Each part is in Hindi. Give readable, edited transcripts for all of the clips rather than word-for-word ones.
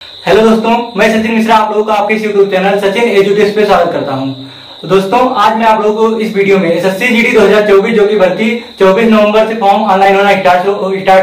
हेलो दोस्तों, मैं सचिन मिश्रा आप लोगों का आपके यूट्यूब चैनल सचिन एजुकेशन पे स्वागत करता हूं। तो दोस्तों, आज मैं आप लोगों को इस वीडियो में एसएससी जीडी 2024 जो की भर्ती 24 नवंबर से फॉर्म ऑनलाइन होना स्टार्ट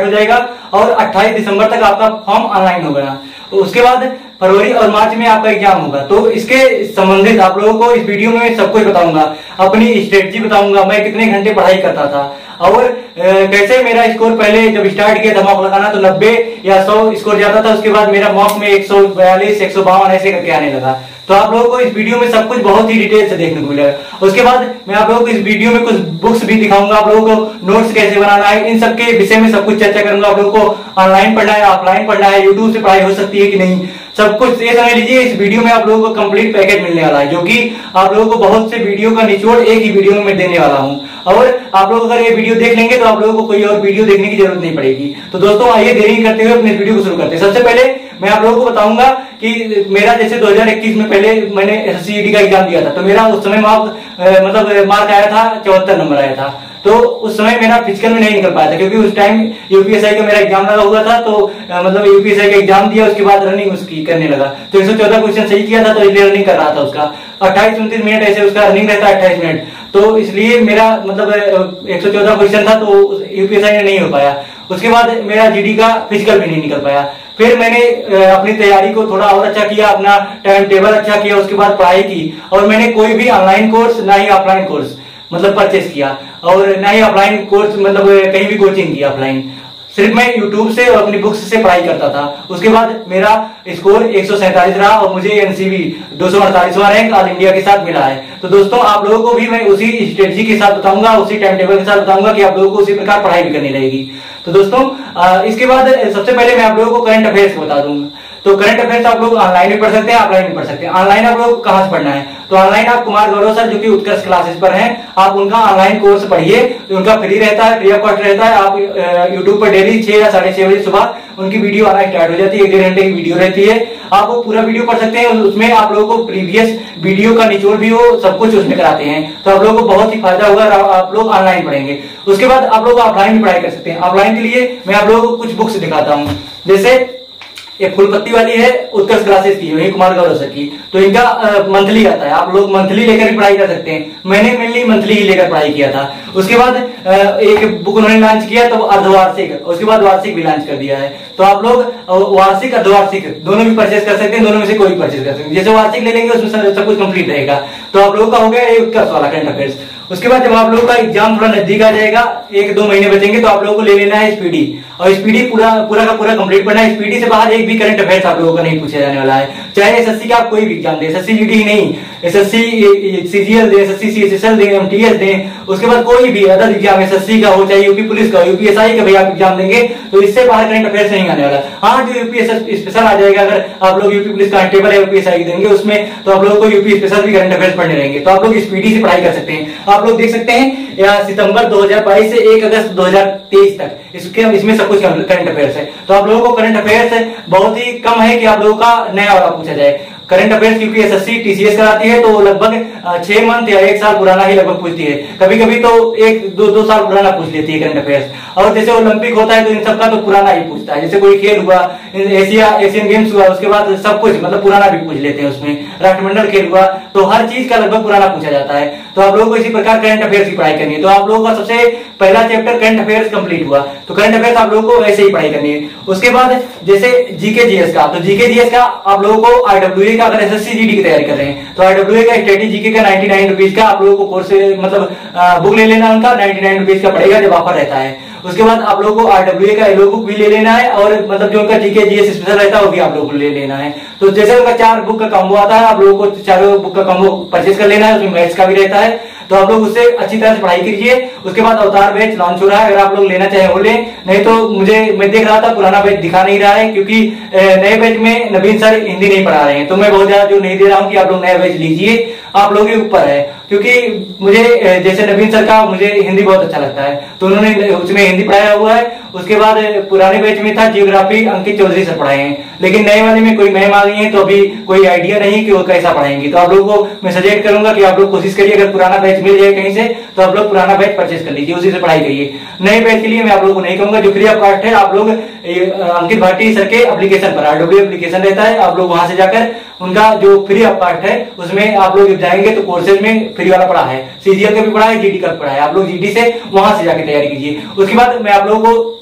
हो जाएगा और 28 दिसंबर तक आपका फॉर्म ऑनलाइन होगा। उसके बाद फरवरी और मार्च में आपका एग्जाम होगा। तो इसके संबंधित आप लोगों को इस वीडियो में सब कुछ बताऊंगा, अपनी स्ट्रेटजी बताऊंगा, मैं कितने घंटे पढ़ाई करता था और कैसे मेरा स्कोर पहले जब स्टार्ट किया था मॉक लगाना तो 90 या 100 स्कोर जाता था। उसके बाद मेरा मॉक में 142 152 ऐसे करके आने लगा। तो आप लोगों को इस वीडियो में सब कुछ बहुत ही डिटेल से देखने को मिलेगा। उसके बाद मैं आप लोगों को इस वीडियो में कुछ बुक्स भी दिखाऊंगा, आप लोगों को नोट्स कैसे बनाना है, इन सब के विषय में सब कुछ चर्चा करूंगा। आप लोगों को ऑनलाइन पढ़ना है, ऑफलाइन पढ़ना है, यूट्यूब से पढ़ाई हो सकती है कि नहीं, सब कुछ ये समझ लीजिए। इस वीडियो में आप लोगों को कंप्लीट पैकेज मिलने वाला है, जो कि आप लोगों को बहुत से वीडियो का निचोड़ एक ही वीडियो में मैं देने वाला हूं। और आप लोग अगर ये वीडियो देख लेंगे तो आप लोगों को कोई और वीडियो देखने की जरूरत नहीं पड़ेगी। तो दोस्तों, आइए देरी करते हुए अपने वीडियो को शुरू करते हैं। सबसे पहले मैं आप लोगों को बताऊंगा कि मेरा जैसे 2021 में पहले मैंने एसएससी जीडी का एग्जाम दिया था, तो मेरा उस समय मार्क आया था 74 नंबर आया था। तो उस समय मेरा फिजिकल में नहीं निकल पाया था, क्योंकि उस टाइम यूपीएसआई का मेरा एग्जाम लगा हुआ था। तो यूपीएसआई का एग्जाम दिया, उसके बाद रनिंग उसकी करने लगा। तो 114 क्वेश्चन सही किया था, तो इसलिए रनिंग कर रहा था उसका 28-29 मिनट ऐसे उसका रनिंग रहता है, 28 मिनट। तो इसलिए मेरा 114 क्वेश्चन था, तो यूपीएसआई में नहीं हो पाया। उसके बाद मेरा जीडी का फिजिकल भी नहीं निकल पाया। फिर मैंने अपनी तैयारी को थोड़ा और अच्छा किया, अपना टाइम टेबल अच्छा किया, उसके बाद पढ़ाई की। और मैंने कोई भी ऑनलाइन कोर्स ना ही ऑफलाइन कोर्स परचेस किया, और ना ही ऑफलाइन कोर्स कहीं भी कोचिंग की ऑफलाइन। सिर्फ मैं यूट्यूब से और अपनी बुक्स से पढ़ाई करता था। उसके बाद मेरा स्कोर 147 रहा और मुझे एनसीबी 248वां रैंक ऑल इंडिया के साथ मिला है। तो दोस्तों, आप लोगों को भी मैं उसी स्ट्रेटजी के साथ बताऊंगा, उसी टाइम टेबल के साथ बताऊंगा कि आप लोगों को उसी प्रकार पढ़ाई भी करनी रहेगी। तो दोस्तों, इसके बाद सबसे पहले मैं आप लोगों को करंट अफेयर्स बता दूंगा। तो करंट अफेयर्स आप लोग ऑनलाइन भी पढ़ सकते हैं, ऑफलाइन भी पढ़ सकते हैं। ऑनलाइन आप लोग कहां से पढ़ना है, तो ऑनलाइन आप कुमार गौरव सर जो कि उत्कर्ष क्लासेस पर हैं, आप उनका ऑनलाइन कोर्स पढ़िए। उनका फ्री रहता है, फ्री ऑफ कॉस्ट रहता है। आप यूट्यूब पर डेली 6 या 6:30 बजे सुबह उनकी वीडियो आना स्टार्ट हो जाती है। 1-1.5 घंटे की वीडियो रहती है, आप वो पूरा वीडियो पढ़ सकते हैं। उसमें आप लोगों को प्रीवियस वीडियो का निचोड़ भी वो सब कुछ उसमें कराते हैं। तो आप लोगों को बहुत ही फायदा होगा, आप लोग ऑनलाइन पढ़ेंगे। उसके बाद आप लोग ऑफलाइन भी पढ़ाई कर सकते हैं। ऑफलाइन के लिए मैं आप लोगों को कुछ बुक्स दिखाता हूँ। जैसे ये फुलपत्ती वाली है, उत्कर्ष क्लासेस की, वही कुमार गौरव सर की। तो इनका मंथली आता है, आप लोग मंथली लेकर भी पढ़ाई कर सकते हैं। मैंने मेनली मंथली ही लेकर पढ़ाई किया था। उसके बाद एक बुक उन्होंने लॉन्च किया, तो अर्धवार्षिक, उसके बाद वार्षिक भी लॉन्च कर दिया है। तो आप लोग वार्षिक अर्धवार्षिक दोनों भी परचेज कर सकते हैं, दोनों में से कोई भी परचेज कर सकते हैं। जैसे वार्षिक ले लेंगे उसमें सब कुछ कंप्लीट रहेगा। तो आप लोगों का हो गया उत्कर्ष वाला करंट अफेयर्स। उसके बाद जब आप लोगों का एग्जाम थोड़ा नजदीक आ जाएगा, 1-2 महीने बचेंगे, तो आप लोगों को ले लेना है स्पीडी। और स्पीडी पूरा का पूरा कंप्लीट पढ़ना है। स्पीडी से बाहर एक भी करंट अफेयर्स आप लोगों का नहीं पूछा जाने वाला है। चाहे एसएससी का आप कोई भी एग्जाम दे, एसएससी जीडी ही नहीं, एसएससी सीजीएल दे, एसएससी सीएसएल दे, एमटीएस दे, उसके बाद कोई भी अदर एग्जाम एसएससी का हो, चाहे यूपी पुलिस का हो, यूपीएसआई का भी आप एग्जाम देंगे, तो इससे बाहर करंट अफेयर्स नहीं आने वाला। हाँ, जो यूपीएसआई स्पेशल आ जाएगा, अगर आप लोग यूपी पुलिस कांस्टेबल या यूपीएसआई देंगे उसमें, तो आप लोगों को यूपी स्पेशल भी करंट अफेयर्स पढ़ने रहेंगे। तो आप लोग स्पीडी से पढ़ाई कर सकते हैं। आप लोग देख सकते हैं या सितंबर 2022 से 1 अगस्त 2023 तक इसमें सब कुछ करंट अफेयर्स है। तो आप लोगों को करंट अफेयर्स बहुत ही कम है कि आप लोगों का नया वाला पूछा जाए। करंट अफेयर्स क्योंकि एसएससी टीसीएस कराती है, तो लगभग 6 मंथ या 1 साल पुराना ही लगभग पूछती है। कभी कभी तो 1-2 साल पुराना पूछ लेती है करंट अफेयर्स। और जैसे ओलंपिक होता है तो इन सबका तो पुराना ही पूछता है। जैसे कोई खेल हुआ, एशियन गेम्स हुआ, उसके बाद सब कुछ पुराना भी पूछ लेते हैं। उसमें राष्ट्रमंडल खेल हुआ, तो हर चीज का लगभग पुराना पूछा जाता है। तो आप लोगों को इसी प्रकार करंट अफेयर्स की पढ़ाई करनी है। तो आप लोगों का सबसे पहला चैप्टर करंट अफेयर्स कंप्लीट हुआ। तो करंट अफेयर्स आप लोगों को ऐसे ही पढ़ाई करनी है। उसके बाद जैसे जीके जीएस का, तो जीके जीएस का आप लोगों को आईडब्ल्यूए का, अगर एसएससी जीडी की तैयारी कर रहे हैं तो आईडब्ल्यूए का स्टडी जीके का 99 रुपीज का आप लोगों को कोर्स बुक ले लेना। उनका 99 रुपीज का पड़ेगा जब ऑफर रहता है। उसके बाद आप लोगों को आरडब्ल्यूए का एलओ बुक भी ले लेना है, और जो उनका जीके जीएस स्पेशल रहता है वो भी आप लोगों को ले लेना है। तो जैसे उनका 4 बुक का कॉम्बो आता है, आप लोगों को 4 बुक का कॉम्बो परचेज कर लेना है। उसमें मैथ्स का भी रहता है, तो आप लोग उससे अच्छी तरह से पढ़ाई कीजिए। उसके बाद अवतार बैच लॉन्च हो रहा है, अगर आप लोग लेना चाहे वो लें, नहीं तो मैं देख रहा था पुराना बैच दिखा नहीं रहा है, क्योंकि नए बैच में नवीन सर हिंदी नहीं पढ़ा रहे हैं। तो मैं बहुत ज्यादा जो नहीं दे रहा हूँ कि आप लोग नया बैच लीजिए, आप लोगों के ऊपर है। क्योंकि मुझे जैसे नवीन सर का मुझे हिंदी बहुत अच्छा लगता है, तो उन्होंने उसमें हिंदी पढ़ाया हुआ है। उसके बाद पुराने बैच में था जियोग्राफी, अंकित चौधरी सर पढ़ाए हैं। लेकिन नए वाले में कोई मैम आ गई है, तो अभी कोई आइडिया नहीं कि वो कैसा पढ़ाएंगे। तो आप लोगों को मैं सजेस्ट करूंगा कि आप लोग कोशिश करिए, अगर पुराना बैच बैच मिल जाए कहीं से तो आप लोग पुराना बैच परचेज कर लीजिए, उसी से पढ़ाई करिए। नए बैच के लिए मैं आप लोगों को नहीं कहूंगा, जो फ्री ऑफ कॉस्ट है आप लोग अंकित भाटी सर के एप्लीकेशन पर RW एप्लीकेशन रहता है, आप लोग वहां से जाकर उनका जो फ्री ऑफ कॉस्ट है उसमें आप लोग जाएंगे तो कोर्सेज में फ्री वाला पढ़ा है, CGL का भी पढ़ा है, GD का भी पढ़ा है। आप लोग GD से वहां से जाके तैयारी कीजिए। उसके बाद मैं आप लोगों को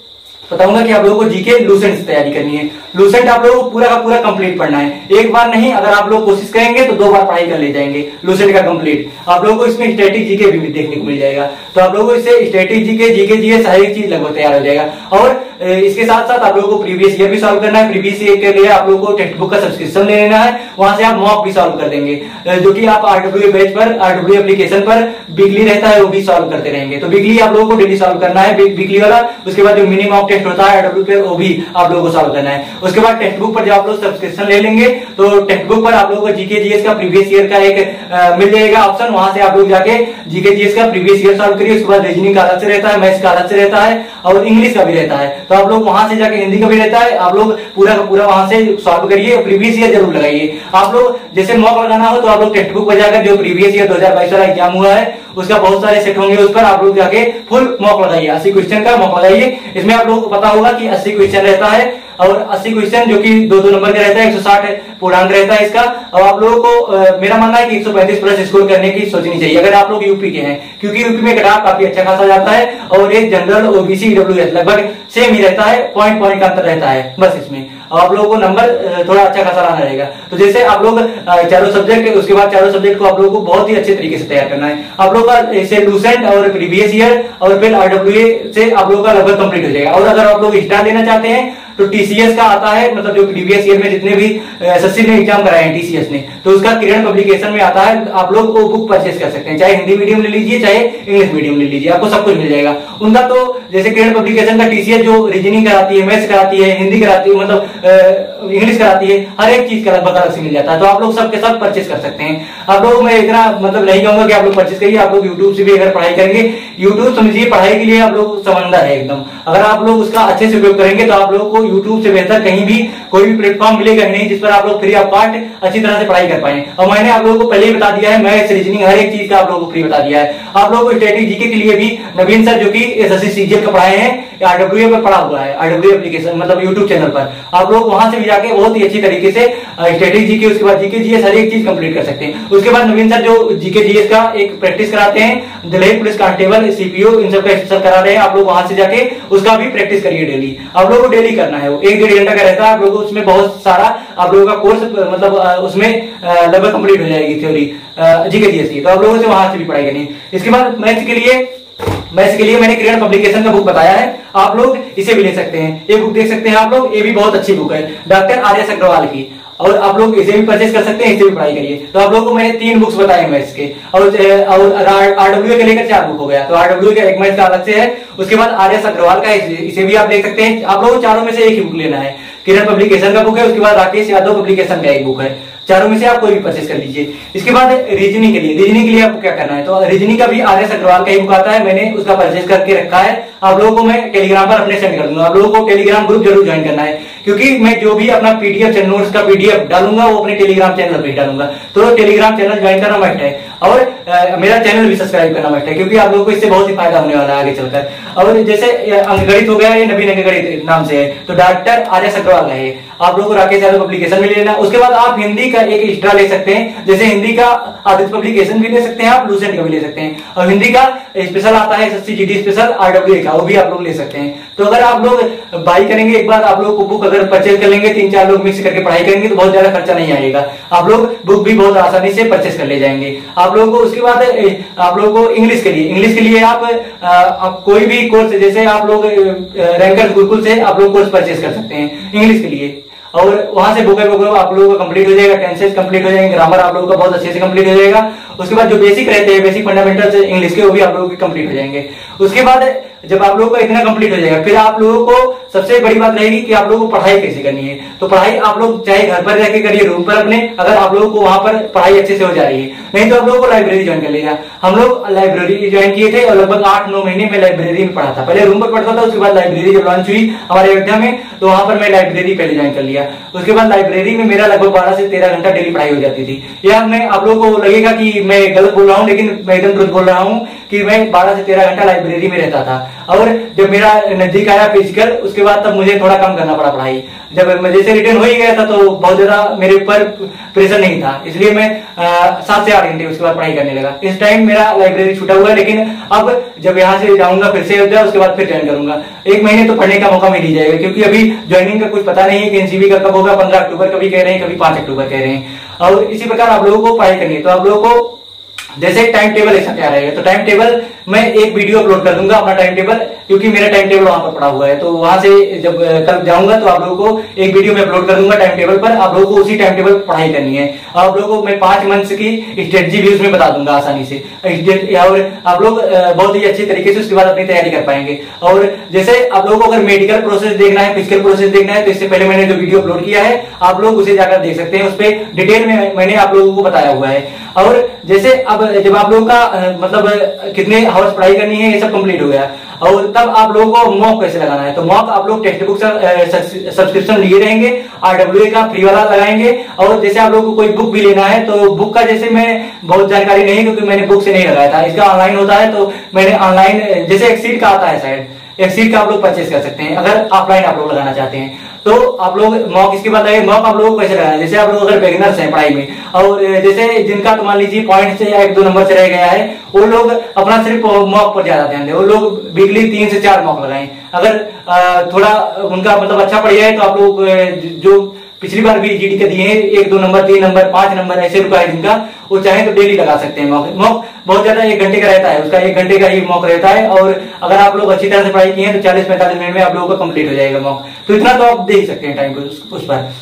बताऊंगा कि आप लोगों को जीके लूसेंट से तैयारी करनी है। लूसेंट आप लोगों को पूरा का पूरा कंप्लीट पढ़ना है, एक बार नहीं, अगर आप लोग कोशिश करेंगे तो 2 बार पढ़ाई कर ले जाएंगे लूसेंट का कंप्लीट। आप लोगों को इसमें स्टैटिक जीके भी देखने को मिल जाएगा, तो आप लोगों को इससे स्टैटिक जीके, जीके जीएस सारी चीज लगभग तैयार हो जाएगा। और इसके साथ साथ आप लोगों को प्रीवियस ईयर भी सॉल्व करना है। प्रीवियस ईयर के लिए आप लोगों को टेक्स्ट बुक का सब्सक्रिप्शन ले लेना है, वहां से आप मॉक भी सॉल्व कर देंगे, जो कि आप RW बैच पर, RW एप्लीकेशन पर वीकली रहता है वो भी सॉल्व करते रहेंगे। तो वीकली आप लोगों को डेली सॉल्व करना है वीकली वाला। उसके बाद जो मिनी मॉक टेस्ट होता है RW पे वो भी आप लोगों को सॉल्व करना है। उसके बाद टेक्स्ट बुक पर जब आप लोग सब्सक्रिप्शन ले लेंगे तो टेक्स्ट बुक पर आप लोगों को जीके जीएस का प्रीवियस ईयर का एक मिल जाएगा ऑप्शन, वहां से आप लोग जाके जीके जीएस का प्रीवियस ईयर सॉल्व करिए। उसके बाद रीजनिंग का अलग से रहता है, मैथ्स का अलग से रहता है और इंग्लिश का भी रहता है। तो आप लोग वहां से जाके हिंदी का भी रहता है, आप लोग पूरा का पूरा वहां से सॉल्व करिए, प्रीवियस ईयर जरूर लगाइए। आप लोग जैसे मॉक लगाना हो तो आप लोग टेक्स्ट बुक पर जाकर जो प्रीवियस ईयर 2022 वाला एग्जाम हुआ है उसका बहुत सारे सेट होंगे, उस पर आप लोग जाके फुल मॉक लगाइए, 80 क्वेश्चन का मॉक लगाइए। इसमें आप लोगों को पता होगा कि 80 क्वेश्चन रहता है और 80 क्वेश्चन जो कि 2-2 नंबर का रहता है, 160 पूर्णांक रहता है इसका। और आप लोगों को मेरा मानना है कि 135 प्लस स्कोर करने की सोचनी चाहिए अगर आप लोग यूपी के हैं, क्योंकि यूपी में कट ऑफ काफी अच्छा खासा जाता है और एक जनरल OBC EWS लगभग सेम ही रहता है, पॉइंट का अंतर रहता है बस इसमें। आप लोगों को नंबर थोड़ा अच्छा खासा लाना रहेगा। तो जैसे आप लोग चारों सब्जेक्ट, उसके बाद चारों सब्जेक्ट को आप लोगों को बहुत ही अच्छे तरीके से तैयार करना है। आप लोग का इसे लूसेंट और प्रीवियस ईयर और फिर RWA से आप लोगों का लगभग कंप्लीट हो जाएगा। और अगर आप लोग स्टार लेना चाहते हैं तो TCS का आता है, मतलब जो प्रीवियस ईयर में जितने भी SSC ने एग्जाम कराए हैं TCS ने, तो उसका किरण पब्लिकेशन में आता है, आप लोग वो बुक परचेस कर सकते हैं, चाहे हिंदी मीडियम ले लीजिए चाहे इंग्लिश मीडियम ले लीजिए, आपको सब कुछ मिल जाएगा उनका। तो जैसे किरण पब्लिकेशन का TCS जो रीजनिंग कराती है, मैथ्स कराती है, हिंदी कराती है, मतलब इंग्लिश कराती है, हर एक चीज का लगभग अलग से मिल जाता है, तो आप लोग सबके सब परचेस कर सकते हैं। आप लोग मैं इतना मतलब नहीं कहूंगा कि आप लोग परचेस करिए, आप लोग यूट्यूब से भी अगर पढ़ाई करेंगे, यूट्यूब समझिए पढ़ाई के लिए आप लोग समंदर है एकदम। अगर आप लोग उसका अच्छे से उपयोग करेंगे तो आप लोगों को यूट्यूब से बेहतर कहीं भी कोई भी प्लेटफॉर्म मिलेगा ही नहीं जिस पर आप लोग फ्री ऑफ कॉस्ट अच्छी तरह से पढ़ाई कर पाए। और मैंने आप लोगों को पहले ही बता दिया है, मैथ्स रीजनिंग हर एक चीज का आप लोगों को फ्री बता दिया है। आप लोगों को स्टैटिक जीके के लिए भी नवीन सर जो कि SSC CGL का पढ़ाए हैं, RWA पर पढ़ा हुआ है, RWA एप्लीकेशन मतलब यूट्यूब चैनल पर, आप लोग वहां से भी जाके बहुत ही अच्छी तरीके से स्टैटिक जीके, उसके बाद जीके जीएस हर एक चीज कंप्लीट कर सकते हैं। उसके बाद नवीन सर जो जीके जीएस का एक प्रैक्टिस कराते हैं, दिल्ली पुलिस कांस्टेबल, CPO, इन सब का स्पेशल करा रहे हैं, आप लोग वहां से जाके उसका भी प्रैक्टिस करिए डेली। आप लोगों को डेली करना है, वो 1-1.5 घंटा का रहता है, आप लोगों को उसमें बहुत सारा आप लोगों का कोर्स मतलब उसमें लगभग कंप्लीट हो जाएगी थ्योरी जीके जीएस की, तो आप लोगों से वहां से भी पढ़ाई करनी है। इसके बाद मैथ्स के लिए मैंने किरण पब्लिकेशन का बुक बताया है, आप लोग इसे भी ले सकते हैं, ये बुक देख सकते हैं आप लोग, ये भी बहुत अच्छी बुक है डॉक्टर RS अग्रवाल की, और आप लोग इसे भी परचेज कर सकते हैं, इसे भी पढ़ाई करिए। तो आप लोगों को मैंने 3 बुक्स बताए मैथ्स के, और RWA के लेकर 4 बुक हो गया, तो RWA का एक मैथ्स का अलग से है, उसके बाद RS अग्रवाल का इसे भी आप ले सकते हैं। आप लोगों को चारों में से एक ही बुक लेना है, किरण पब्लिकेशन का बुक है, उसके बाद राकेश यादव पब्लिकेशन का एक बुक है, चारों में से आप कोई भी परचेस कर लीजिए। इसके बाद रीजनिंग के लिए आपको क्या करना है, तो रीजनिंग का भी RS अग्रवाल का ही बुक आता है, मैंने उसका परचेस करके रखा है, आप लोगों को मैं टेलीग्राम पर अपने सेंड कर दूंगा। आप लोगों को टेलीग्राम ग्रुप जरूर ज्वाइन करना है, क्योंकि मैं जो भी अपना PDF नोट्स का PDF डालूंगा वो अपने टेलीग्राम चैनल पर डालूंगा, तो टेलीग्राम चैनल ज्वाइन करना मस्ट है, और मेरा चैनल भी सब्सक्राइब करना मस्ट है, क्योंकि आप लोगों को इससे बहुत ही फायदा होने वाला है आगे चलकर। और जैसे अंकगणित हो गया, ये नवीन अंकगणित नाम से है, तो डॉक्टर RS अग्रवाल का है, आप लोगों को राकेश यादव पब्लिकेशन में लेना। उसके बाद आप हिंदी का एक एक्स्ट्रा ले सकते हैं, जैसे हिंदी का आदित्य पब्लिकेशन भी ले सकते हैं, आप लूसेंट का भी ले सकते हैं, और हिंदी का स्पेशल आता है SSC GD स्पेशल RWA का, वो भी आप लोग ले सकते हैं। तो अगर आप लोग बाई करेंगे एक बार, आप लोग को बुक अगर परचेज कर लेंगे, 3-4 लोग मिक्स करके पढ़ाई करेंगे तो बहुत ज्यादा खर्चा नहीं आएगा, आप लोग बुक भी बहुत आसानी से परचेज कर ले जाएंगे। आप लोगों को उसके बाद आप लोगों को इंग्लिश के लिए आप कोई भी कोर्स, जैसे आप लोग रैंकर गुरुकुल से आप लोग कोर्स परचेज कर सकते हैं इंग्लिश के लिए, और वहां से बुक आप लोगों का कंप्लीट हो जाएगा, टेंसेस कंप्लीट हो जाएंगे, ग्रामर आप लोगों का बहुत अच्छे से कंप्लीट हो जाएगा। उसके बाद जो बेसिक रहते हैं, बेसिक फंडामेंटल्स इंग्लिश के, वो भी आप लोगों के कंप्लीट हो जाएंगे। उसके बाद जब आप लोगों का इतना कंप्लीट हो जाएगा, फिर आप लोगों को सबसे बड़ी बात रहेगी कि आप लोगों को पढ़ाई कैसे करनी है। तो पढ़ाई आप लोग चाहे घर पर रहकर करिए, रूम पर अपने, अगर आप लोगों को वहां पर पढ़ाई अच्छे से हो जा रही है, नहीं तो आप लोगों को लाइब्रेरी ज्वाइन कर लेना। हम लोग लाइब्रेरी ज्वाइन किए थे और लगभग 8-9 महीने में लाइब्रेरी में पढ़ा था, पहले रूम पर पढ़ता था, उसके बाद लाइब्रेरी जब लॉन्च हुई हमारे अयोध्या में, तो वहां पर मैं लाइब्रेरी पहले ज्वाइन कर लिया। उसके बाद लाइब्रेरी में मेरा लगभग 12 से 13 घंटा डेली पढ़ाई हो जाती थी। या मैं आप लोगों को लगेगा कि मैं गलत बोल रहा हूँ, लेकिन मैं एकदम ट्रुथ बोल रहा हूँ कि मैं 12 से 13 घंटा लाइब्रेरी में रहता था। और जब मेरा नजदीक आया फिजिकल, उसके बाद तब मुझे थोड़ा कम करना पड़ा पढ़ाई। जब मैं जैसे रिटर्न हो ही गया था तो बहुत ज्यादा मेरे ऊपर प्रेशर नहीं था, इसलिए मैं 7 से 8 घंटे उसके बाद पढ़ाई करने लगा। इस टाइम मेरा लाइब्रेरी छूटा हुआ है, लेकिन अब जब यहाँ से जाऊंगा फिर से अयोध्या, उसके बाद फिर ज्वाइन करूंगा। 1 महीने तो पढ़ने का मौका मिल ही जाएगा, क्योंकि अभी ज्वाइनिंग का कुछ पता नहीं है कि एनसीबी का कब होगा। 15 अक्टूबर कभी कह रहे हैं, कभी 5 अक्टूबर कह रहे हैं। और इसी प्रकार आप लोगों को पढ़ाई करनी है, तो आप लोगों को जैसे टाइम टेबल ऐसा क्या रहेगा, तो टाइम टेबल मैं एक वीडियो अपलोड कर दूंगा अपना टाइम टेबल, क्योंकि मेरा टाइम टेबल वहां पर पड़ा हुआ है। तो वहां से जब कल जाऊंगा तो आप लोगों को एक वीडियो में अपलोड कर दूंगा टाइम टेबल पर। आप लोगों को उसी टाइम टेबल पर पढ़ाई करनी है। आप लोगों को मैं 5 मंथ्स की स्ट्रेटजी भी उसमें बता दूंगा आसानी से, और आप लोग बहुत ही अच्छे तरीके से उसके बाद अपनी तैयारी कर पाएंगे। और जैसे आप लोगों को अगर मेडिकल प्रोसेस देखना है, फिजिकल प्रोसेस देखना है, तो इससे पहले मैंने जो वीडियो अपलोड किया है आप लोग उसे जाकर देख सकते हैं। उस पर डिटेल में मैंने आप लोगों को बताया हुआ है। और जैसे अब जब आप लोगों का मतलब कितने आवर्स पढ़ाई करनी है ये सब कंप्लीट हो गया, और तब आप लोगों को मॉक कैसे लगाना है। तो मॉक आप लोग टेक्स्ट बुक सब्सक्रिप्शन लिए रहेंगे, RWA का फ्री वाला लगाएंगे। और जैसे आप लोगों को कोई बुक भी लेना है तो बुक का जैसे मैं बहुत जानकारी नहीं, क्योंकि मैंने बुक से नहीं लगाया था, इसका ऑनलाइन होता है। तो मैंने ऑनलाइन जैसे एक्सीड का आता है शायद, एक्सीड का आप लोग परचेस कर सकते हैं अगर ऑफलाइन आप लोग लगाना चाहते हैं। तो आप लोग मॉक इसके बाद लगे। मॉक आप लोगों को कैसे लगाना है, जैसे आप लोग अगर बिगिनर्स हैं पढ़ाई में, और जैसे जिनका तो मान लीजिए पॉइंट से या 1-2 नंबर से रह गया है, वो लोग अपना सिर्फ मॉक पर ज्यादा ध्यान दें। वो लोग वीकली 3 से 4 मॉक लगाएं। अगर थोड़ा उनका मतलब अच्छा पड़ गया है तो आप लोग जो पिछली बार भी जीडी के दिए हैं 1-2 नंबर, 3 नंबर, 5 नंबर ऐसे रुका है जिनका, वो चाहे तो डेली लगा सकते हैं मॉक। मॉक बहुत ज्यादा 1 घंटे का रहता है, उसका 1 घंटे का ही मॉक रहता है। और अगर आप लोग अच्छी तरह से पढ़ाई किए हैं तो 40-45 मिनट में आप लोगों का कंप्लीट हो जाएगा मॉक। तो इतना तो आप दे ही सकते हैं टाइम को उस पर।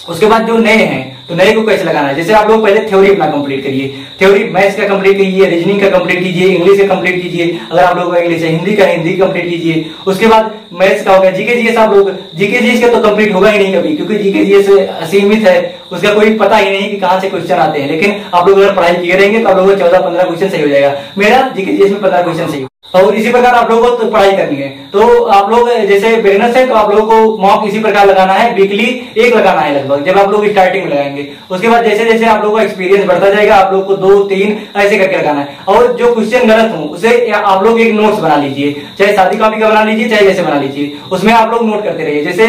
उसके बाद जो नए हैं तो नए को कैसे लगाना है, जैसे आप लोग पहले थ्योरी अपना कंप्लीट करिए। थ्योरी मैथ्स का कंप्लीट कीजिए, रीजनिंग का कंप्लीट कीजिए, इंग्लिश का कंप्लीट कीजिए। अगर आप लोग इंग्लिश है, हिंदी का हिंदी कंप्लीट कीजिए। उसके बाद मैथ्स का हो गया। जीके जीएस आप लोग, जीके जीएस का तो कंप्लीट होगा ही नहीं कभी, क्योंकि जीके जीएस असीमित है, उसका कोई पता ही नहीं कि कहां से क्वेश्चन आते हैं। लेकिन आप लोग अगर पढ़ाई किए रहेंगे तो आप लोगों को 14-15 क्वेश्चन सही हो जाएगा। मेरा जीके जीएस में 15 क्वेश्चन सही। और इसी प्रकार आप लोगों को तो पढ़ाई करनी है। तो आप लोग जैसे बिगिनर्स है तो आप लोगों को मॉक इसी प्रकार लगाना है, वीकली 1 लगाना है लगभग, जब आप लोग स्टार्टिंग में लगाएंगे। उसके बाद जैसे जैसे आप लोगों का एक्सपीरियंस बढ़ता जाएगा आप लोग को 2-3 ऐसे करके लगाना है। और जो क्वेश्चन गलत हो उसे आप लोग एक नोट्स बना लीजिए, चाहे सादी कॉपी का बना लीजिए चाहे जैसे बना लीजिए, उसमें आप लोग नोट करते रहिए। जैसे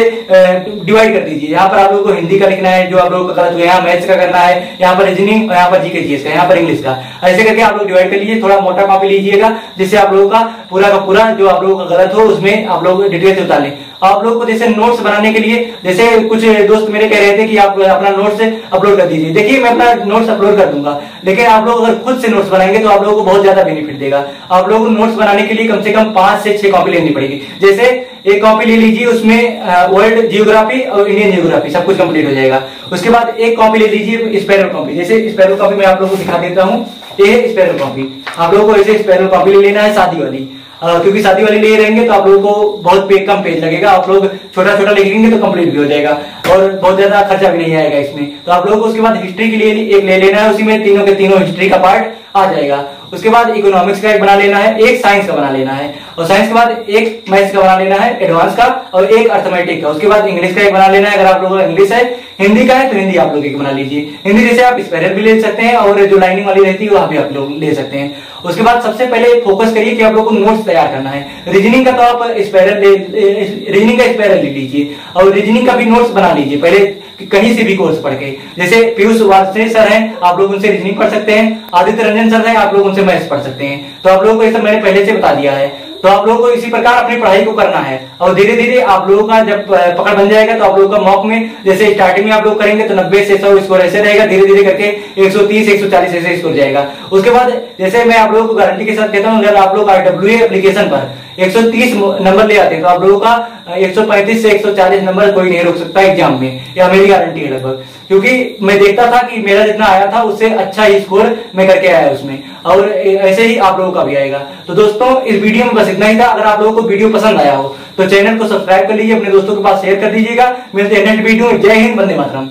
डिवाइड कर दीजिए, यहाँ पर आप लोगों को हिंदी का लिखना है जो आप लोगों का गलत हुआ, यहाँ मैथ्स का करना है, यहाँ पर रीजनिंग, यहाँ पर जीके जीएस का, यहाँ पर इंग्लिश का, ऐसे करके आप लोग डिवाइड कर लीजिए। थोड़ा मोटा कॉपी लीजिएगा जिससे आप लोगों का पूरा जो आप लोगों का गलत हो उसमें आप लोग डिटेल से उतार लें। आप लोग को जैसे नोट्स बनाने के लिए, जैसे कुछ दोस्त मेरे कह रहे थे कि आप अपना नोट्स अपलोड कर दीजिए। देखिए मैं अपना नोट्स अपलोड कर दूंगा, लेकिन आप लोग अगर खुद से नोट्स बनाएंगे तो आप लोगों को बहुत ज्यादा बेनिफिट देगा। आप लोगों को नोट्स बनाने के लिए कम से कम 5 से 6 कॉपी लेनी पड़ेगी। जैसे एक कॉपी ले लीजिए, उसमें वर्ल्ड जियोग्राफी और इंडियन जियोग्राफी सब कुछ कंप्लीट हो जाएगा। उसके बाद एक कॉपी ले लीजिए स्पेरल कॉपी। जैसे स्पेरल कॉपी मैं आप लोगों को दिखा देता हूँ, ये स्पेरल कॉपी। आप लोगों को ऐसे स्पेरल कॉपी ले लेना है सादी वाली, क्योंकि शादी वाली ले रहेंगे तो आप लोगों को बहुत कम पेज लगेगा। आप लोग छोटा छोटा लिखेंगे तो कंप्लीट भी हो जाएगा और बहुत ज्यादा खर्चा भी नहीं आएगा इसमें। तो आप लोगों को उसके बाद हिस्ट्री के लिए एक ले लेना है, उसी में तीनों के तीनों हिस्ट्री का पार्ट आ जाएगा। उसके बाद इकोनॉमिक्स का एक बना लेना है, एक साइंस का बना लेना है, और साइंस के बाद एक मैथ्स का बना लेना है एडवांस का, और एक अर्थमेटिक का। उसके बाद इंग्लिश का एक बना लेना है। अगर आप लोगों का इंग्लिश है, हिंदी का है तो हिंदी आप लोग एक बना लीजिए। हिंदी जैसे आप स्पेरल भी ले सकते हैं और जो लाइनिंग वाली रहती है वहां भी आप लोग ले सकते हैं। उसके बाद सबसे पहले फोकस करिए कि आप लोग को नोट्स तैयार करना है। रीजनिंग का तो आप रीजनिंग का स्पेरल ले लीजिए और रीजनिंग का भी नोट्स बना लीजिए पहले कहीं से भी कोर्स पढ़ के। जैसे पीयूष वाजपेयी सर हैं, आप लोग उनसे रीजनिंग पढ़ सकते हैं। आदित्य रंजन सर हैं, आप लोग उनसे मैथ्स पढ़ सकते हैं। तो आप लोगों को ये सब मैंने पहले से बता दिया है। तो आप लोगों को इसी प्रकार अपनी पढ़ाई को करना है और धीरे धीरे आप लोगों का जब पकड़ बन जाएगा तो आप लोगों का मॉक में जैसे स्टार्टिंग में आप लोग करेंगे तो 90 से 100 स्कोर ऐसे रहेगा, धीरे धीरे करके 130 140 ऐसे स्कोर जाएगा। उसके बाद जैसे मैं आप लोगों को गारंटी के साथ कहता हूँ, अगर आप लोग RWA एप्लीकेशन पर 130 नंबर ले आते हैं तो आप लोगों का 135 से 140 नंबर कोई नहीं रोक सकता एग्जाम में, यह मेरी गारंटी है लगभग। क्योंकि मैं देखता था कि मेरा जितना आया था उससे अच्छा ही स्कोर मैं करके आया उसमें, और ऐसे ही आप लोगों का भी आएगा। तो दोस्तों इस वीडियो में बस इतना ही था। अगर आप लोगों को वीडियो पसंद आया हो तो चैनल को सब्सक्राइब कर लीजिए, अपने दोस्तों के पास शेयर कर दीजिएगा। मिलते हैं नेक्स्ट वीडियो में। जय हिंद, वंदे मातरम।